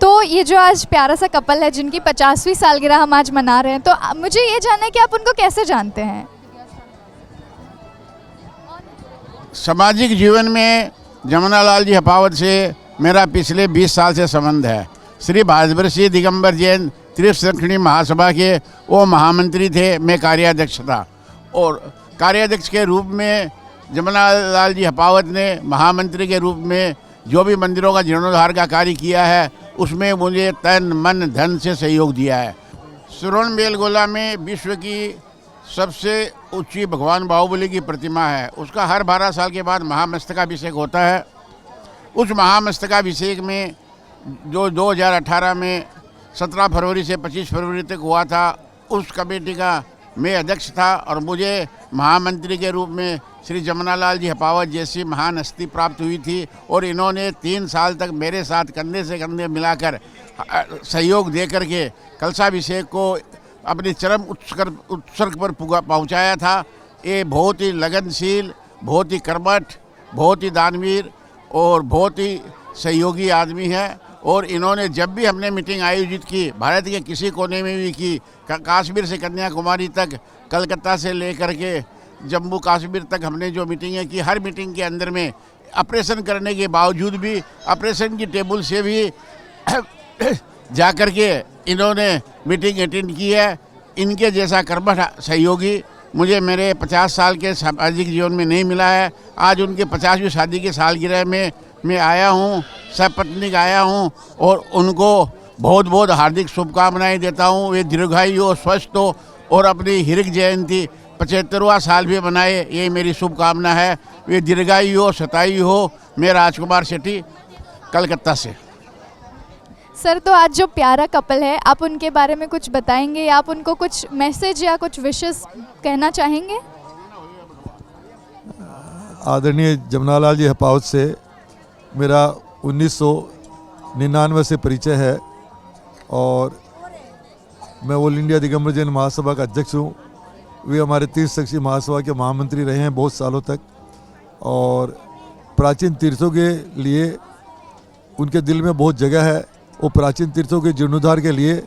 तो ये जो आज प्यारा सा कपल है जिनकी 50वीं सालगिरह हम आज मना रहे हैं, तो मुझे ये जानना है कि आप उनको कैसे जानते हैं? सामाजिक जीवन में जमुनालाल जी हपावत से मेरा पिछले 20 साल से संबंध है। श्री भाजवर्षीय दिगंबर जैन त्रिसंरक्षणी महासभा के वो महामंत्री थे, मैं कार्याध्यक्ष था। और कार्याध्यक्ष के रूप में जमुनालाल जी हपावत ने महामंत्री के रूप में जो भी मंदिरों का जीर्णोद्धार का कार्य किया है उसमें मुझे तन मन धन से सहयोग दिया है। सुरन बेलगोला में विश्व की सबसे ऊंची भगवान बाहुबली की प्रतिमा है। उसका हर 12 साल के बाद महामस्तकाभिषेक होता है। उस महामस्तकाभिषेक में जो 2018 में 17 फरवरी से 25 फरवरी तक हुआ था, उस कमेटी का मैं अध्यक्ष था और मुझे महामंत्री के रूप में श्री जमुनालाल जी हपावत जैसी महान हस्ती प्राप्त हुई थी। और इन्होंने 3 साल तक मेरे साथ कंधे से कंधे मिलाकर सहयोग दे करके कलशाभिषेक को अपनी चरम उत्सर्ग पर पहुंचाया था। ये बहुत ही लगनशील, बहुत ही कर्मठ, बहुत ही दानवीर और बहुत ही सहयोगी आदमी है। और इन्होंने जब भी हमने मीटिंग आयोजित की, भारत के किसी कोने में भी की, कश्मीर से कन्याकुमारी तक, कलकत्ता से लेकर के जम्मू कश्मीर तक हमने जो मीटिंगें की, हर मीटिंग के अंदर में ऑपरेशन करने के बावजूद भी ऑपरेशन की टेबल से भी जा कर के इन्होंने मीटिंग अटेंड की है। इनके जैसा कर्मठ सहयोगी मुझे मेरे 50 साल के सामाजिक जीवन में नहीं मिला है। आज उनके 50वीं शादी की सालगिरह में मैं आया हूँ, सपत्नीक आया हूँ और उनको बहुत बहुत हार्दिक शुभकामनाएं देता हूँ। वे दीर्घायु हो, स्वस्थ हो और अपनी हीरक जयंती 75वां साल भी मनाए, ये मेरी शुभकामना है। वे दीर्घायु हो, शतायु हो। मैं राजकुमार शेट्टी, कलकत्ता से। सर, तो आज जो प्यारा कपल है, आप उनके बारे में कुछ बताएंगे या आप उनको कुछ मैसेज या कुछ विशेष कहना चाहेंगे? आदरणीय जमुनालाल जी हपावत से मेरा 1999 से परिचय है और मैं ऑल इंडिया दिगंबर जैन महासभा का अध्यक्ष हूँ। वे हमारे तीर्थक्षी महासभा के महामंत्री रहे हैं बहुत सालों तक और प्राचीन तीर्थों के लिए उनके दिल में बहुत जगह है। वो प्राचीन तीर्थों के जीर्णोद्धार के लिए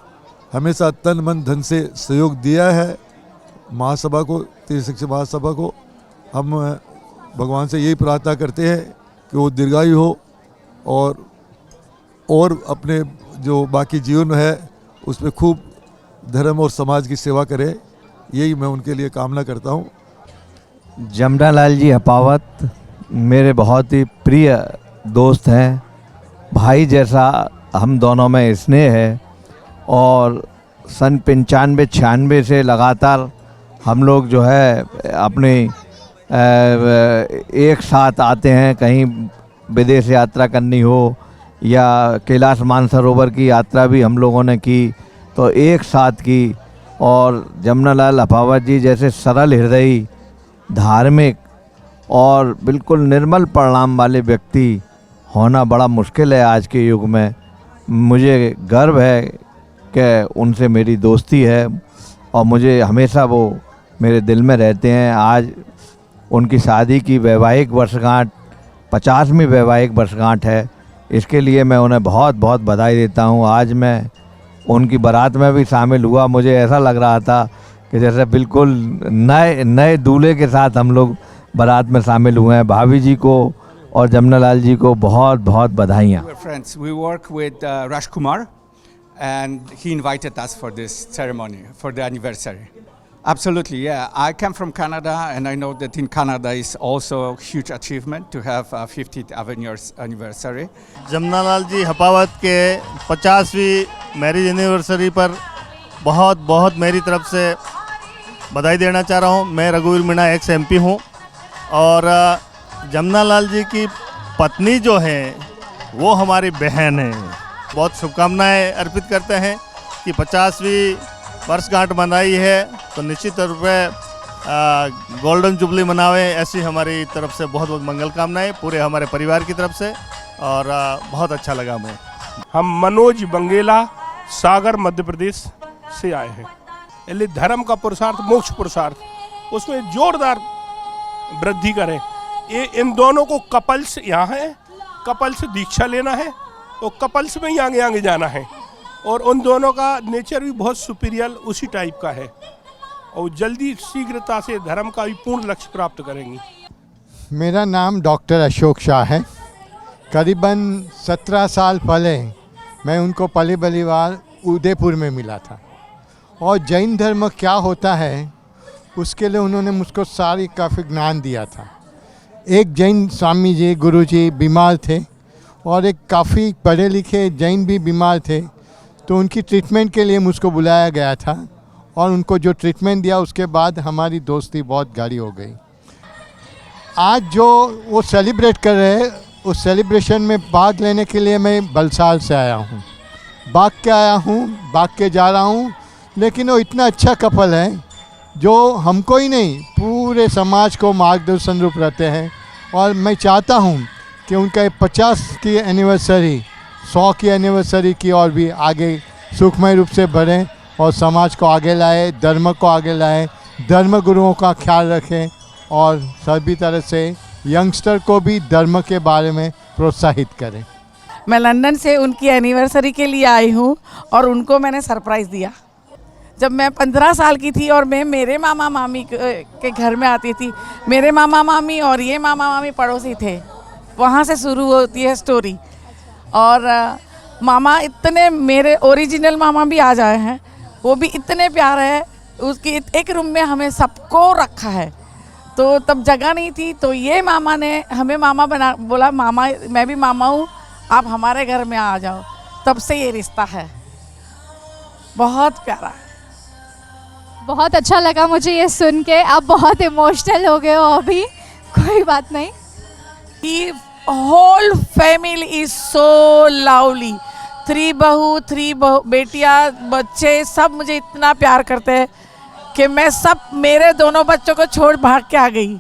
हमेशा तन मन धन से सहयोग दिया है महासभा को, तीर्थक्षी महासभा को। हम भगवान से यही प्रार्थना करते हैं कि वो दीर्घायु हो और अपने जो बाकी जीवन है उसमें खूब धर्म और समाज की सेवा करे। यही मैं उनके लिए कामना करता हूँ। जमुनालाल जी हपावत मेरे बहुत ही प्रिय दोस्त हैं। भाई जैसा हम दोनों में स्नेह है और सन 95-96 से लगातार हम लोग जो है अपने एक साथ आते हैं। कहीं विदेश यात्रा करनी हो या कैलाश मानसरोवर की यात्रा भी हम लोगों ने की तो एक साथ की। और जमुनालाल हपावत जी जैसे सरल हृदयी, धार्मिक और बिल्कुल निर्मल परिणाम वाले व्यक्ति होना बड़ा मुश्किल है आज के युग में। मुझे गर्व है कि उनसे मेरी दोस्ती है और मुझे हमेशा वो मेरे दिल में रहते हैं। आज उनकी शादी की वैवाहिक वर्षगांठ, 50वीं वैवाहिक वर्षगांठ है। इसके लिए मैं उन्हें बहुत बहुत बधाई देता हूँ। आज मैं उनकी बारात में भी शामिल हुआ। मुझे ऐसा लग रहा था कि जैसे बिल्कुल नए दूल्हे के साथ हम लोग बारात में शामिल हुए हैं। भाभी जी को और जमुनालाल जी को बहुत बहुत बधाइयाँ। Friends, we work with Rajkumar and he invited us for this ceremony, for the anniversary. Absolutely, yeah. I come from Canada and I know that in Canada is also a huge achievement to have 50th anniversary. Jamunalal जी हपावत के 50वीं marriage anniversary पर बहुत बहुत मेरी तरफ से बधाई देना चाह रहा हूँ। मैं रघुवीर मीणा एक्स MP हूँ और जमुनालाल जी की पत्नी जो है वो हमारी बहन है। बहुत शुभकामनाएं अर्पित करते हैं कि 50वीं वर्षगांठ मनाई है तो निश्चित तौर पे गोल्डन जुबली मनावे, ऐसी हमारी तरफ से बहुत बहुत मंगल कामनाएं पूरे हमारे परिवार की तरफ से। और बहुत अच्छा लगा। मैं हम मनोज बंगेला, सागर, मध्य प्रदेश से आए हैं। इसलिए धर्म का पुरुषार्थ, मोक्ष पुरुषार्थ, उसमें जोरदार वृद्धि करें। ये इन दोनों को कपल्स यहाँ है, कपल्स दीक्षा लेना है वो कपल्स में ही आगे आगे जाना है, और उन दोनों का नेचर भी बहुत सुपीरियर उसी टाइप का है, और जल्दी शीघ्रता से धर्म का भी पूर्ण लक्ष्य प्राप्त करेंगी। मेरा नाम डॉक्टर अशोक शाह है। करीबन 17 साल पहले मैं उनको पहली बार उदयपुर में मिला था, और जैन धर्म क्या होता है उसके लिए उन्होंने मुझको सारी काफ़ी ज्ञान दिया था। एक जैन स्वामी जी गुरु जी बीमार थे, और एक काफ़ी पढ़े लिखे जैन भी बीमार थे, तो उनकी ट्रीटमेंट के लिए मुझको बुलाया गया था, और उनको जो ट्रीटमेंट दिया उसके बाद हमारी दोस्ती बहुत गाढ़ी हो गई। आज जो वो सेलिब्रेट कर रहे हैं, उस सेलिब्रेशन में भाग लेने के लिए मैं बलसाल से आया हूँ, भाग के आया हूँ, भाग के जा रहा हूँ। लेकिन वो इतना अच्छा कपल है जो हमको ही नहीं पूरे समाज को मार्गदर्शन रूप रहते हैं, और मैं चाहता हूँ कि उनका 50 की एनिवर्सरी 100 की एनिवर्सरी की और भी आगे सुखमय रूप से बढ़ें, और समाज को आगे लाए, धर्म को आगे लाए, धर्म गुरुओं का ख्याल रखें, और सभी तरह से यंगस्टर को भी धर्म के बारे में प्रोत्साहित करें। मैं लंदन से उनकी एनिवर्सरी के लिए आई हूँ, और उनको मैंने सरप्राइज़ दिया। जब मैं 15 साल की थी और मैं मेरे मामा मामी के घर में आती थी, मेरे मामा मामी और ये मामा मामी पड़ोसी थे, वहाँ से शुरू होती है स्टोरी। और मामा इतने, मेरे ओरिजिनल मामा भी आ जाए हैं, वो भी इतने प्यारे हैं। उसकी एक रूम में हमें सबको रखा है, तो तब जगह नहीं थी, तो ये मामा ने हमें मामा बना, बोला मामा मैं भी मामा हूँ, आप हमारे घर में आ जाओ। तब से ये रिश्ता है, बहुत प्यारा है। बहुत अच्छा लगा मुझे ये सुन के। आप बहुत इमोशनल हो गए हो अभी, कोई बात नहीं। The whole family is so lovely. 3 बहू 3 बेटियां, बच्चे सब मुझे इतना प्यार करते हैं कि मैं सब मेरे दोनों बच्चों को छोड़ भाग के आ गई।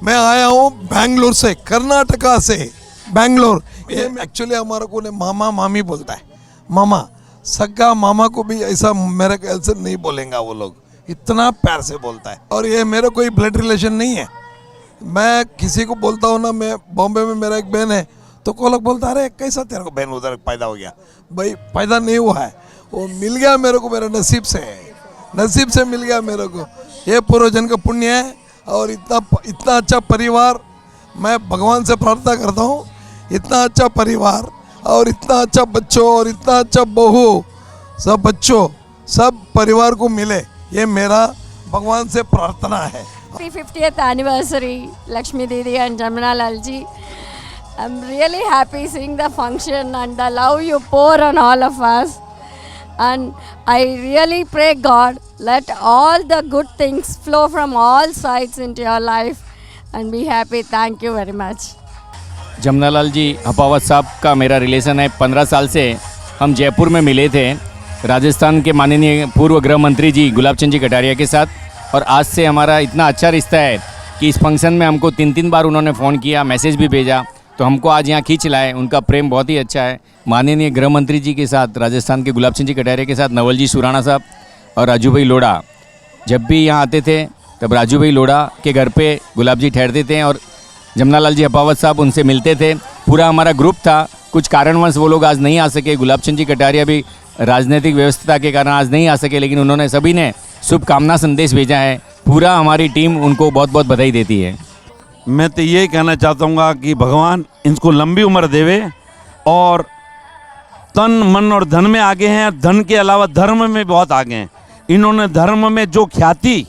मैं आया हूँ बैंगलोर से, कर्नाटका से, बैंगलोर। एक्चुअली हमारे को मामा मामी बोलता है, मामा सगा मामा को भी ऐसा मेरे ख्याल से नहीं बोलेंगे वो लोग, इतना प्यार से बोलता है। और ये मेरा कोई ब्लड रिलेशन नहीं है। मैं किसी को बोलता हूँ ना, मैं बॉम्बे में मेरा एक बहन है, तो को लोग बोलता अरे कैसा तेरे को बहन उधर पैदा हो गया। भाई पैदा नहीं हुआ है, वो मिल गया मेरे को, मेरे नसीब से मिल गया मेरे को। ये पूर्वजन का पुण्य है। और इतना अच्छा परिवार, मैं भगवान से प्रार्थना करता हूँ इतना अच्छा परिवार और इतना अच्छा बच्चों और इतना अच्छा बहू, सब बच्चों सब परिवार को मिले, ये मेरा भगवान से प्रार्थना है। 50th anniversary, Lakshmi Didi and Jamna Lalji. I'm really happy seeing the function and the love you pour on all of us. And I really pray God, let all the good things flow from all sides into your life and be happy. Thank you very much. Jamnalal जी हपावत साहब का मेरा relation है 15 साल से। हम जयपुर में मिले थे राजस्थान के माननीय पूर्व गृह मंत्री जी गुलाब चंद जी कटारिया के साथ, और आज से हमारा इतना अच्छा रिश्ता है कि इस फंक्शन में हमको 3 बार उन्होंने फ़ोन किया, मैसेज भी भेजा, तो हमको आज यहाँ खींच लाए। उनका प्रेम बहुत ही अच्छा है। माननीय गृह मंत्री जी के साथ, राजस्थान के गुलाब चंद जी कटारिया के साथ नवल जी सुराणा साहब और राजू भाई लोढ़ा जब भी यहाँ आते थे तब राजू भाई लोढ़ा के घर पे गुलाब जी ठहरते थे और जमनालाल जी हपावत साहब उनसे मिलते थे। पूरा हमारा ग्रुप था। कुछ कारणवश वो लोग आज नहीं आ सके, गुलाब चंद जी कटारिया भी राजनीतिक व्यवस्था के कारण आज नहीं आ सके, लेकिन उन्होंने सभी ने शुभकामना संदेश भेजा है। पूरा हमारी टीम उनको बहुत बहुत बधाई देती है। मैं तो ये कहना चाहता हूँ कि भगवान इनको लंबी उम्र देवे और तन मन और धन में आगे हैं, धन के अलावा धर्म में बहुत आगे हैं। इन्होंने धर्म में जो ख्याति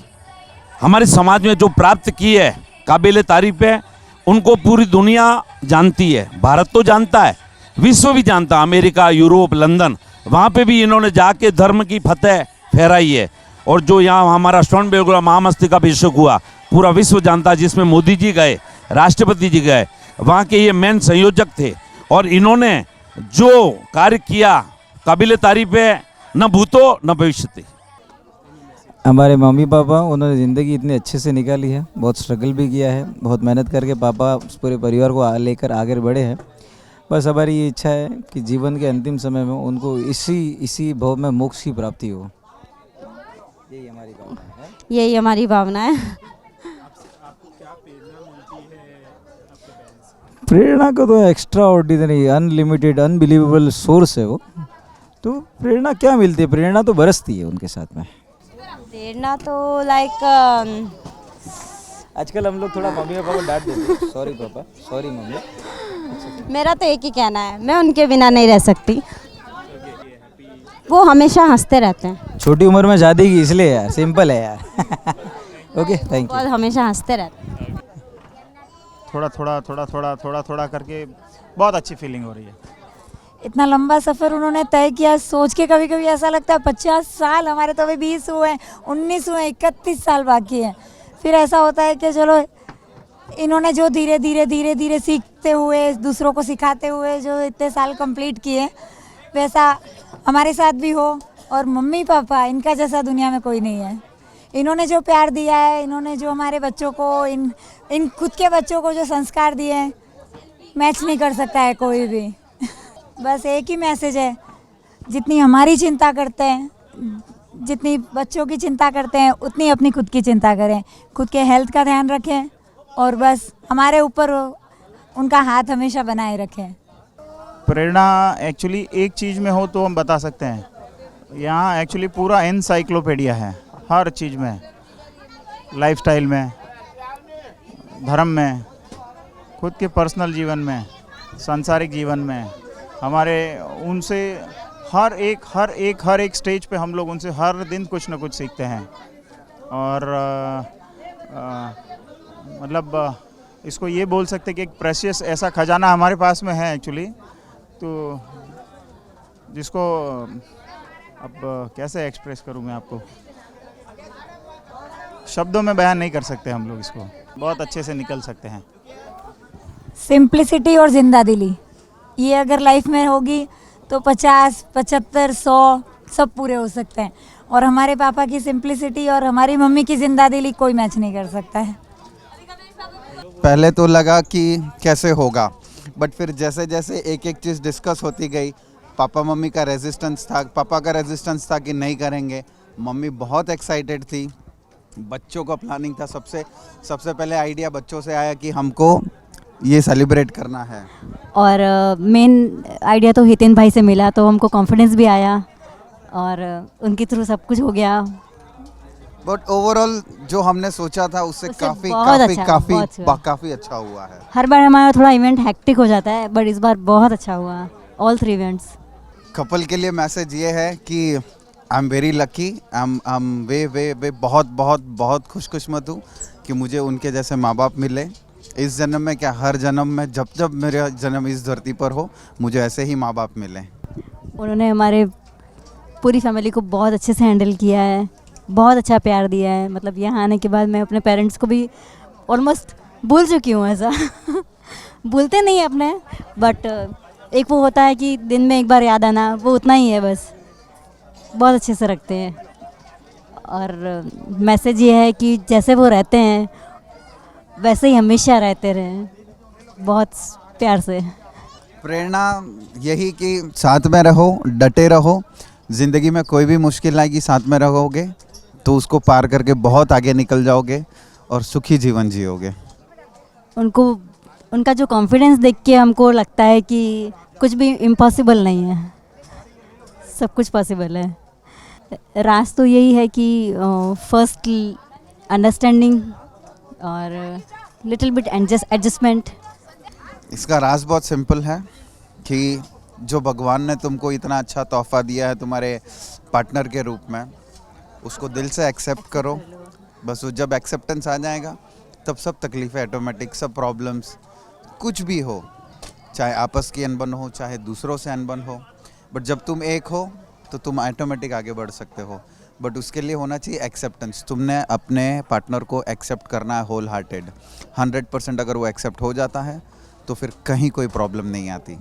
हमारे समाज में जो प्राप्त की है, काबिल तारीफ है। उनको पूरी दुनिया जानती है, भारत तो जानता है, विश्व भी जानता है, अमेरिका, यूरोप, लंदन, वहाँ पे भी इन्होंने जाके धर्म की फतेह फहराई है। और जो यहाँ हमारा स्टोन बेगुला महामस्ती का अभिषेक हुआ, पूरा विश्व जानता है, जिसमें मोदी जी गए, राष्ट्रपति जी गए, वहाँ के ये मेन संयोजक थे। और इन्होंने जो कार्य किया काबिल तारीफ है, न भूतो न भविष्यति। हमारे मम्मी पापा, उन्होंने ज़िंदगी इतनी अच्छे से निकाली है, बहुत स्ट्रगल भी किया है, बहुत मेहनत करके पापा पूरे परिवार को लेकर आगे बढ़े हैं। बस हमारी ये इच्छा है कि जीवन के अंतिम समय में उनको इसी भव में मोक्ष की प्राप्ति हो। यही हमारी भावना है। यही हमारी भावना है। प्रेरणा को तो extra ordinary, unlimited, unbelievable source है वो। तो प्रेरणा क्या मिलती है, प्रेरणा तो बरसती है उनके साथ में। प्रेरणा तो लाइक आजकल हम लोग थोड़ा मम्मी पापा को डांट देते हैं, सॉरी पापा, सॉरी मम्मी। मेरा तो एक ही कहना है, मैं उनके बिना नहीं रह सकती। वो हमेशा हंसते रहते हैं। छोटी उम्र में शादी की इसलिए यार, सिंपल है यार। Okay, thank you. और हमेशा हंसते रहते हैं। थोड़ा करके बहुत अच्छी फीलिंग हो रही है। इतना लंबा सफ़र उन्होंने तय किया, सोच के कभी कभी ऐसा लगता है 50 साल, हमारे तो अभी 20 हुए हैं, 19 हुए हैं, 31 साल बाकी हैं। फिर ऐसा होता है कि चलो इन्होंने जो धीरे धीरे सीखते हुए, दूसरों को सिखाते हुए जो इतने साल कंप्लीट किए, वैसा हमारे साथ भी हो। और मम्मी पापा, इनका जैसा दुनिया में कोई नहीं है। इन्होंने जो प्यार दिया है, इन्होंने जो हमारे बच्चों को, इन खुद के बच्चों को जो संस्कार दिए हैं, मैच नहीं कर सकता है कोई भी। बस एक ही मैसेज है, जितनी हमारी चिंता करते हैं, जितनी बच्चों की चिंता करते हैं, उतनी अपनी खुद की चिंता करें, खुद के हेल्थ का ध्यान रखें और बस हमारे ऊपर उनका हाथ हमेशा बनाए रखें। प्रेरणा एक्चुअली एक चीज़ में हो तो हम बता सकते हैं, यहाँ एक्चुअली पूरा एनसाइक्लोपीडिया है, हर चीज़ में, लाइफस्टाइल में, धर्म में, खुद के पर्सनल जीवन में, सांसारिक जीवन में, हमारे उनसे हर एक स्टेज पे हम लोग उनसे हर दिन कुछ ना कुछ सीखते हैं। और मतलब इसको ये बोल सकते कि एक प्रेशियस ऐसा खजाना हमारे पास में है एक्चुअली, तो जिसको अब कैसे एक्सप्रेस करूँ मैं आपको, शब्दों में बयान नहीं कर सकते हम लोग, इसको बहुत अच्छे से निकल सकते हैं। सिंप्लिसिटी और जिंदा दिली, ये अगर लाइफ में होगी तो 50, 75, 100 सब पूरे हो सकते हैं। और हमारे पापा की सिंप्लिसिटी और हमारी मम्मी की जिंदा दिली कोई मैच नहीं कर सकता है। पहले तो लगा कि कैसे होगा, बट फिर जैसे जैसे एक एक चीज़ डिस्कस होती गई, पापा मम्मी का रेजिस्टेंस था, पापा का रेजिस्टेंस था कि नहीं करेंगे, मम्मी बहुत एक्साइटेड थी, बच्चों का प्लानिंग था, सबसे पहले आइडिया बच्चों से आया कि हमको ये सेलिब्रेट करना है। और मेन आइडिया तो हितेन भाई से मिला, तो हमको कॉन्फिडेंस भी आया और उनके थ्रू सब कुछ हो गया। बट ओवरऑल जो हमने सोचा था उससे काफ़ी अच्छा हुआ है। हर बार हमारा थोड़ा इवेंट हेक्टिक हो जाता है, बट इस बार बहुत अच्छा हुआ, ऑल 3 इवेंट्स। कपल के लिए मैसेज ये है कि I am very lucky, I am वे बहुत खुशकिस्मत हूँ कि मुझे उनके जैसे माँ बाप मिले। इस जन्म में क्या, हर जन्म में, जब मेरा जन्म इस धरती पर हो, मुझे ऐसे ही माँ बाप मिले। उन्होंने हमारे पूरी फैमिली को बहुत अच्छे से हैंडल किया है, बहुत अच्छा प्यार दिया है। मतलब यहाँ आने के बाद मैं अपने पेरेंट्स को भी ऑलमोस्ट भूल चुकी हूँ, ऐसा भूलते नहीं अपने, बट एक वो होता है कि दिन में एक बार याद आना, वो उतना ही है बस। बहुत अच्छे से रखते हैं और मैसेज ये है कि जैसे वो रहते हैं वैसे ही हमेशा रहते रहें, बहुत प्यार से। प्रेरणा यही कि साथ में रहो, डटे रहो, ज़िंदगी में कोई भी मुश्किल आएगी, साथ में रहोगे तो उसको पार करके बहुत आगे निकल जाओगे और सुखी जीवन जियोगे। उनका जो कॉन्फिडेंस देख के हमको लगता है कि कुछ भी इम्पॉसिबल नहीं है, सब कुछ पॉसिबल है। राज तो यही है कि फर्स्ट अंडरस्टैंडिंग और लिटिल बिट एडजस्टमेंट। इसका राज बहुत सिंपल है कि जो भगवान ने तुमको इतना अच्छा तोहफा दिया है तुम्हारे पार्टनर के रूप में, उसको दिल से एक्सेप्ट करो। बस वो जब एक्सेप्टेंस आ जाएगा तब सब तकलीफ़ें ऑटोमेटिक, सब प्रॉब्लम्स कुछ भी हो, चाहे आपस की अनबन हो, चाहे दूसरों से अनबन हो, बट जब तुम एक हो तो तुम ऑटोमेटिक आगे बढ़ सकते हो। बट उसके लिए होना चाहिए एक्सेप्टेंस। तुमने अपने पार्टनर को एक्सेप्ट करना है होल हार्टेड। 100% अगर वो एक्सेप्ट हो जाता है तो फिर कहीं कोई प्रॉब्लम नहीं आती।